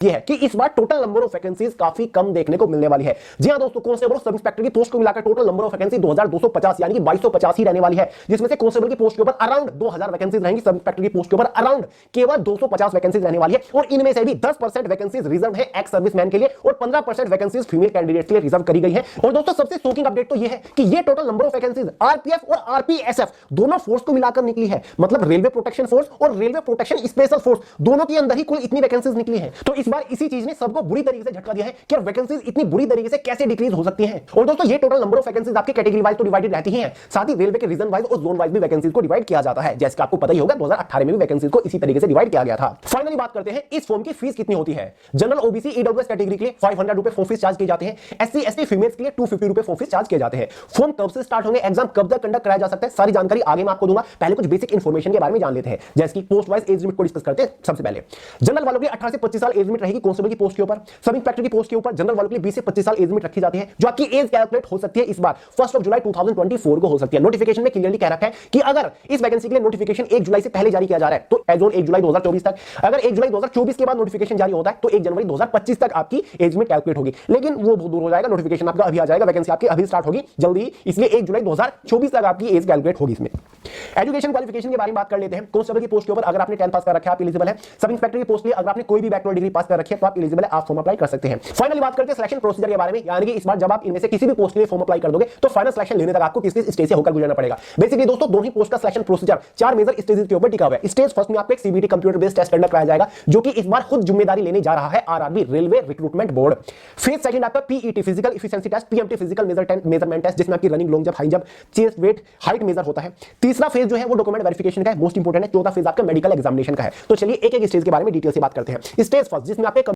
ये है कि इस बार टोटल नंबर ऑफ वैकेंसीज काफी कम देखने को मिलने वाली है। जी हां दोस्तों, कांस्टेबल और सब इंस्पेक्टर की पोस्ट को मिलाकर टोटल नंबर ऑफ वैकेंसी 2250 यानी कि 2250 ही रहने वाली है, जिसमें से कांस्टेबल की पोस्ट के ऊपर अराउंड 2000 वैकेंसीज रहेंगी, सब इंस्पेक्टर की पोस्ट के ऊपर अराउंड केवल 250 वैकेंसीज रहने वाली है। और इनमें से भी 10% वैकेंसीज रिजर्व है एक्स सर्विसमैन के लिए और 15% वैकेंसीज फीमेल कैंडिडेट के लिए रिजर्व करी गई है। और दोस्तों सबसे शॉकिंग अपडेट तो यह है कि ये total number of vacancies RPF और आरपीएसएफ दोनों फोर्स को मिलाकर निकली है, मतलब रेलवे प्रोटेक्शन फोर्स और रेलवे प्रोटेक्शन स्पेशल फोर्स दोनों के अंदर ही कुल इतनी वैकेंसीज निकली है। तो इस बार इसी चीज ने सबको बुरी तरीके से झटका दिया है कि वैकेंसीज इतनी बुरी तरीके से कैसे डिक्रीज हो सकती हैं। और दोस्तों ये टोटल नंबर ऑफ वैकेंसीज आपके कैटेगरी वाइज तो डिवाइडेड रहती हैं, साथ ही रेलवे के रीजन वाइज और जोन वाइज भी वैकेंसीज को डिवाइड किया जाता है, जैसे कि आपको पता ही होगा 2018 में भी वैकेंसीज को इसी तरीके से डिवाइड किया गया था। फाइनली बात करते हैं इस फॉर्म की फीस कितनी होती है। जनरल ओबीसी ईडब्ल्यूएस कैटेगरी के लिए 500 रुपए फॉर्म फीस चार्ज किए जाते हैं, एससी एसटी फीमेल्स के लिए 250 रुपए फॉर्म फीस चार्ज किए जाते हैं। फॉर्म कब से स्टार्ट होंगे, एग्जाम कब तक कंडक्ट कराया जा सकता है, सारी जानकारी आगे मैं आपको दूंगा। पहले कुछ बेसिक इंफॉर्मेशन के बारे में जान लेते हैं, जैसे कि पोस्ट वाइज एज लिमिट को डिस्कस करते हैं। सबसे पहले जनरल वालों के लिए 18 से 25 साल एज लिमिट रहेगी कांस्टेबल की पोस्ट के ऊपर, सब इंस्पेक्टर की पोस्ट के ऊपर जनरल वालों के लिए 20 से 25 साल एज लिमिट रखी जाती है, जो आपकी एज कैलकुलेट हो सकती है इस बार 1 जुलाई 2024 को हो सकती है। नोटिफिकेशन में क्लियरली कह रखा है कि अगर इस वैकेंसी के लिए नोटिफिकेशन 1 जुलाई से पहले जारी किया जा रहा है तो एज ऑन 1 जुलाई 2024 तक, अगर 1 जुलाई 2024 के बाद नोटिफिकेशन जारी होता है तो 1 जनवरी 2025 तक आपकी एज लिमिट कैलकुलेट होगी। लेकिन वो बहुत दूर हो जाएगा, नोटिफिकेशन आपका अभी आ जाएगा, वैकेंसी आपकी अभी स्टार्ट होगी जल्दी, इसलिए 1 जुलाई 2024 तक आपकी एज कैलकुलेट होगी। इसमें एजुकेशन क्वालिफिकेशन के बारे में बात कर लेते हैं। कांस्टेबल की पोस्ट के ऊपर अगर आपने 10 पास कर रखा है आप एलिजिबल है। सब इंस्पेक्टर की पोस्ट के लिए अगर आपने कोई भी बैचलर डिग्री पास कर रखी है तो आप एलिजिबल है, आप फॉर्म अप्लाई कर सकते हैं। फाइनली बात करते हैं सिलेक्शन प्रोसीजर के बारे में, यानी कि इस बार जब आप इनमें से किसी भी पोस्ट के लिए फॉर्म अप्लाई कर दोगे तो फाइनल सिलेक्शन लेने तक आपको किस स्टेज से होकर गुजरना पड़ेगा। बेसिकली दोस्तों दोनों ही पोस्ट का सिलेक्शन प्रोसीजर 4 मेजर स्टेजेस के ऊपर टिका हुआ है। स्टेज फर्स्ट में आपको एक CBT computer based test conduct कराया जाएगा, जो कि इस बार खुद जिम्मेदारी लेने जा रहा है RRB railway recruitment board. Phase second आपका PET physical efficiency test, PMT physical measurement test, जिसमें आपकी running, long jump, high jump, chest weight, height measure होता है। तीसरा फेज जो है वो डॉक्यूमेंट वेरिफिकेशन का है, मोस्ट इंपोर्टेंट है। चौथा फेज आपका मेडिकल एग्जामिनेशन का है। तो चलिए एक एक स्टेज के बारे में डिटेल से बात करते हैं। स्टेज फर्स्ट जिसमें आपके